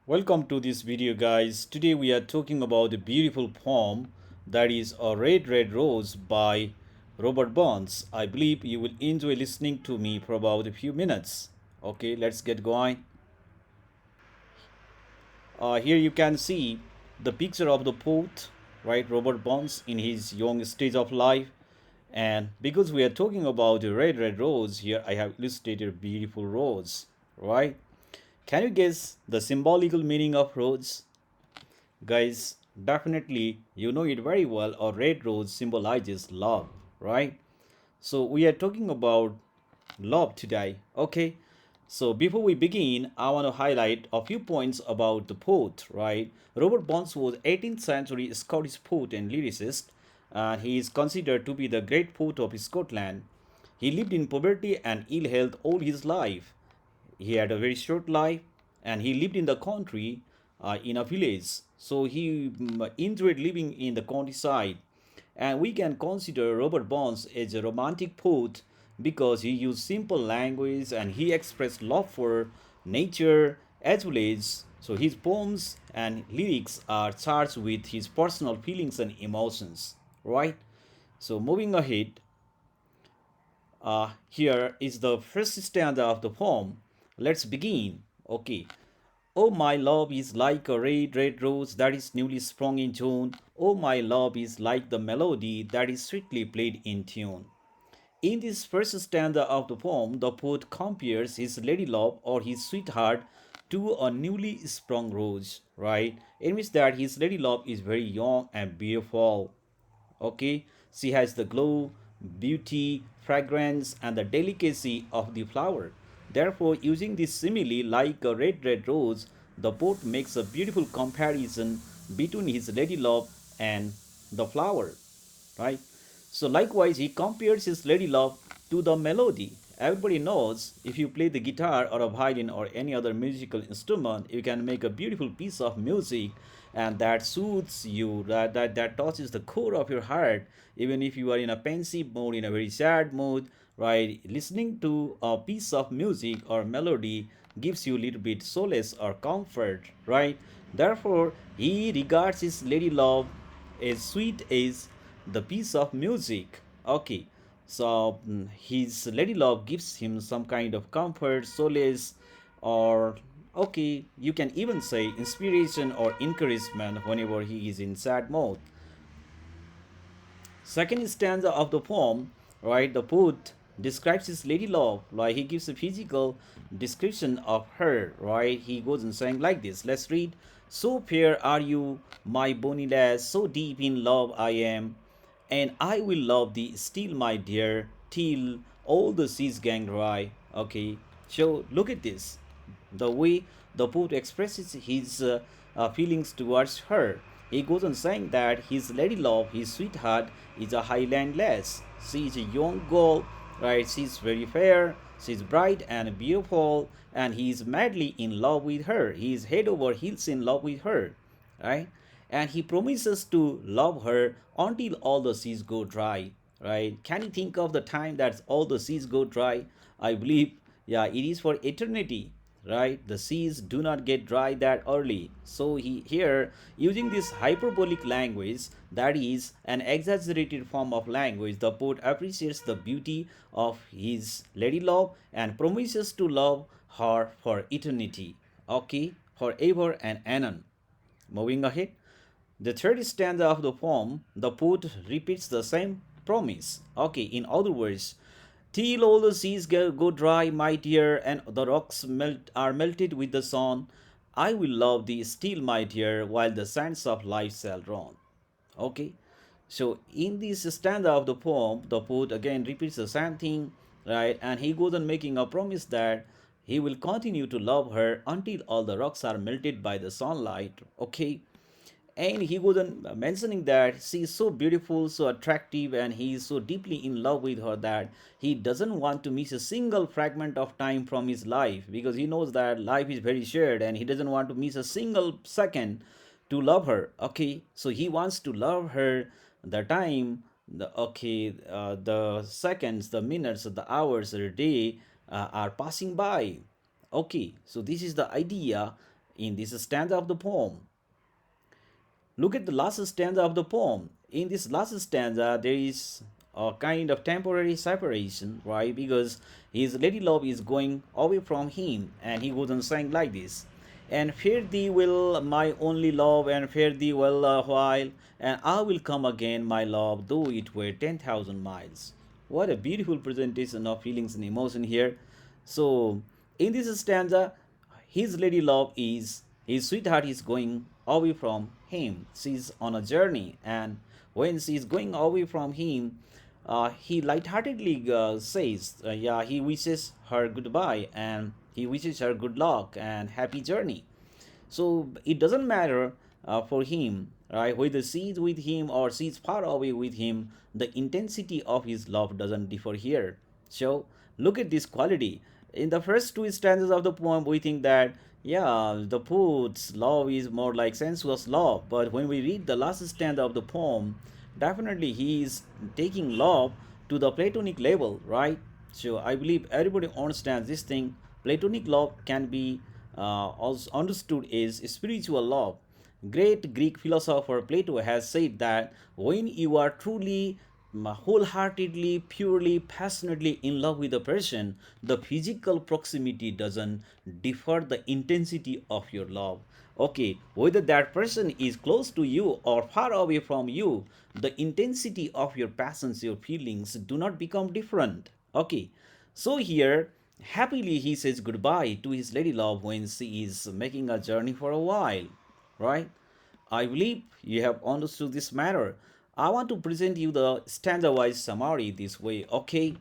Welcome to this video, guys. Today we are talking about a beautiful poem that is A Red Red Rose by Robert Burns. I believe you will enjoy listening to me for about a few minutes. Okay, let's get going. Here you can see the picture of the poet, right, Robert Burns in his young stage of life. And because we are talking about a red red rose, here I have illustrated a beautiful rose, right? Can you guess the symbolical meaning of rose? Guys, definitely you know it very well. A red rose symbolizes love, right? So we are talking about love today. Okay. So before we begin, I want to highlight a few points about the poet, right? Robert Burns was 18th century Scottish poet and lyricist, and he is considered to be the great poet of Scotland. He lived in poverty and ill health all his life. He had a very short life, and he lived in the country, in a village. So he enjoyed living in the countryside. And we can consider Robert Burns as a romantic poet because he used simple language and he expressed love for nature as well as so his poems and lyrics are charged with his personal feelings and emotions, right? So moving ahead, here is the first stanza of the poem. Let's begin. Okay. Oh, my love is like a red, red rose that is newly sprung in June. Oh, my love is like the melody that is sweetly played in tune. In this first stanza of the poem, the poet compares his lady love or his sweetheart to a newly sprung rose, right? It means that his lady love is very young and beautiful. Okay, she has the glow, beauty, fragrance, and the delicacy of the flower. Therefore, using this simile like a red red rose, the poet makes a beautiful comparison between his lady love and the flower, right? So likewise, he compares his lady love to the melody. Everybody knows if you play the guitar or a violin or any other musical instrument, you can make a beautiful piece of music and that soothes you, that touches the core of your heart, even if you are in a pensive mood, in a very sad mood, right? Listening to a piece of music or melody gives you a little bit solace or comfort, right? Therefore, he regards his lady love as sweet as the piece of music. Okay, so his lady love gives him some kind of comfort, solace, or okay, you can even say inspiration or encouragement whenever he is in sad mode. Second stanza of the poem, right, the poet describes his lady love, like he gives a physical description of her, right? He goes and saying like this. Let's read. So fair are you, my bonny lass, so deep in love I am, and I will love thee still, my dear, till all the seas gang dry. Okay, so look at this, the way the poet expresses his feelings towards her. He goes on saying that his lady love, his sweetheart, is a Highland lass. She is a young girl, right? She's very fair, she's bright and beautiful, and he is madly in love with her. He is head over heels in love with her, right? And he promises to love her until all the seas go dry, right? Can you think of the time that all the seas go dry? I believe, yeah, it is for eternity, right? The seas do not get dry that early. So he here using this hyperbolic language, that is an exaggerated form of language, the poet appreciates the beauty of his lady love and promises to love her for eternity, okay, forever and anon. Moving ahead, the third stanza of the poem, the poet repeats the same promise. Okay, in other words, till all the seas go dry, my dear, and the rocks are melted with the sun, I will love thee still, my dear, while the sands of life shall run. Okay, so in this stanza of the poem, the poet again repeats the same thing, right? And he goes on making a promise that he will continue to love her until all the rocks are melted by the sunlight. Okay, and he goes on mentioning that she is so beautiful, so attractive, and he is so deeply in love with her that he doesn't want to miss a single fragment of time from his life, because he knows that life is very shared and he doesn't want to miss a single second to love her. Okay, so he wants to love her the time, the seconds, the minutes, the hours, the day are passing by. Okay, so this is the idea in this stanza of the poem. Look at the last stanza of the poem. In this last stanza, there is a kind of temporary separation, right? Because his lady love is going away from him, and he goes on saying like this: "And fare thee well, my only love, and fare thee well a while, and I will come again, my love, though it were 10,000 miles." What a beautiful presentation of feelings and emotion here. So, in this stanza, his lady love is his sweetheart is going away from him. She's on a journey, and when she's going away from him, he lightheartedly says, "Yeah, he wishes her goodbye and he wishes her good luck and happy journey." So it doesn't matter for him, right? Whether she's with him or she's far away with him, the intensity of his love doesn't differ here. So look at this quality. In the first two stanzas of the poem, we think that yeah, the poet's love is more like sensuous love. But when we read the last stanza of the poem, definitely he is taking love to the platonic level, right? So I believe everybody understands this thing. Platonic love can be also understood as spiritual love. Great Greek philosopher Plato has said that when you are truly, wholeheartedly, purely, passionately in love with a person, the physical proximity doesn't differ the intensity of your love. Okay, whether that person is close to you or far away from you, the intensity of your passions, your feelings do not become different. Okay, so here, happily he says goodbye to his lady love when she is making a journey for a while, right? I believe you have understood this matter. I want to present you the stanza-wise summary this way, okay?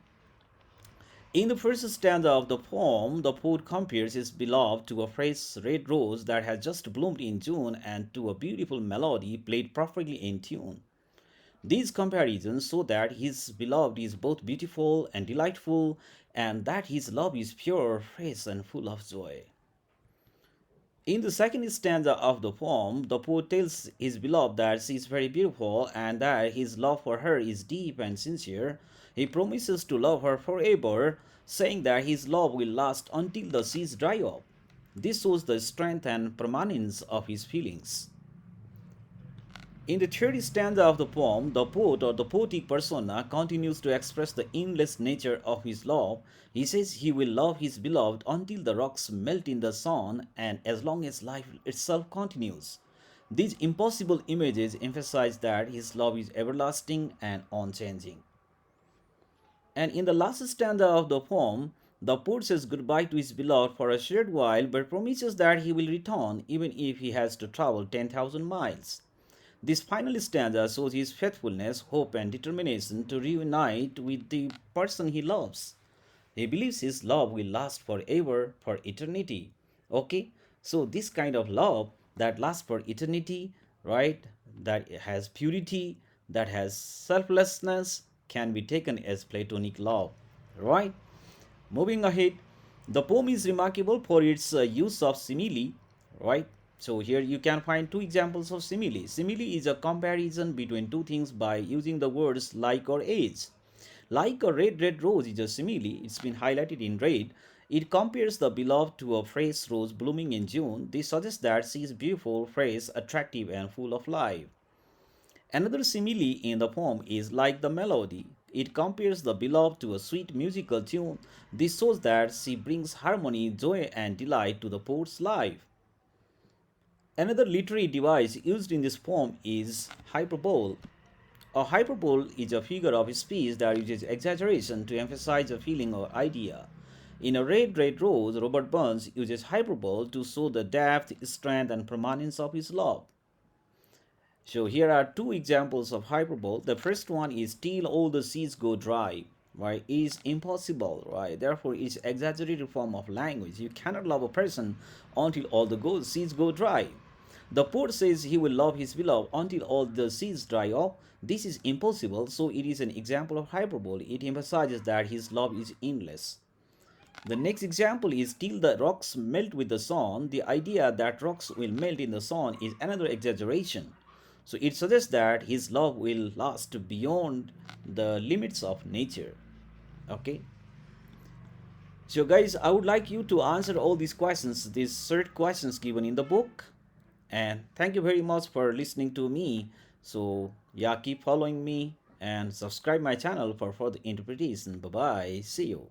In the first stanza of the poem, the poet compares his beloved to a fresh red rose that has just bloomed in June and to a beautiful melody played perfectly in tune. These comparisons show that his beloved is both beautiful and delightful, and that his love is pure, fresh, and full of joy. In the second stanza of the poem, the poet tells his beloved that she is very beautiful and that his love for her is deep and sincere. He promises to love her forever, saying that his love will last until the seas dry up. This shows the strength and permanence of his feelings. In the third stanza of the poem, the poet or the poetic persona continues to express the endless nature of his love. He says he will love his beloved until the rocks melt in the sun and as long as life itself continues. These impossible images emphasize that his love is everlasting and unchanging. And in the last stanza of the poem, the poet says goodbye to his beloved for a short while but promises that he will return even if he has to travel 10,000 miles. This final stanza shows his faithfulness, hope, and determination to reunite with the person he loves. He believes his love will last forever, for eternity. Okay? So, this kind of love that lasts for eternity, right? That has purity, that has selflessness, can be taken as Platonic love, right? Moving ahead, the poem is remarkable for its use of simile, right? So here you can find two examples of simile. Simile is a comparison between two things by using the words like or as. Like a red rose is a simile. It's been highlighted in red. It compares the beloved to a fresh rose blooming in June. This suggests that she is beautiful, fresh, attractive, and full of life. Another simile in the poem is like the melody. It compares the beloved to a sweet musical tune. This shows that she brings harmony, joy, and delight to the poet's life. Another literary device used in this poem is hyperbole. A hyperbole is a figure of speech that uses exaggeration to emphasize a feeling or idea. In A Red Rose, Robert Burns uses hyperbole to show the depth, strength, and permanence of his love. So here are two examples of hyperbole. The first one is till all the seas go dry, right? It is impossible, right? Therefore, it's exaggerated form of language. You cannot love a person until all the seas go dry. The poet says he will love his beloved until all the seas dry up. This is impossible, so it is an example of hyperbole. It emphasizes that his love is endless. The next example is till the rocks melt with the sun. The idea that rocks will melt in the sun is another exaggeration. So it suggests that his love will last beyond the limits of nature. Okay. So, guys, I would like you to answer all these questions, these third questions given in the book. And thank you very much for listening to me. So, yeah, keep following me and subscribe my channel for further interpretation. Bye bye. See you.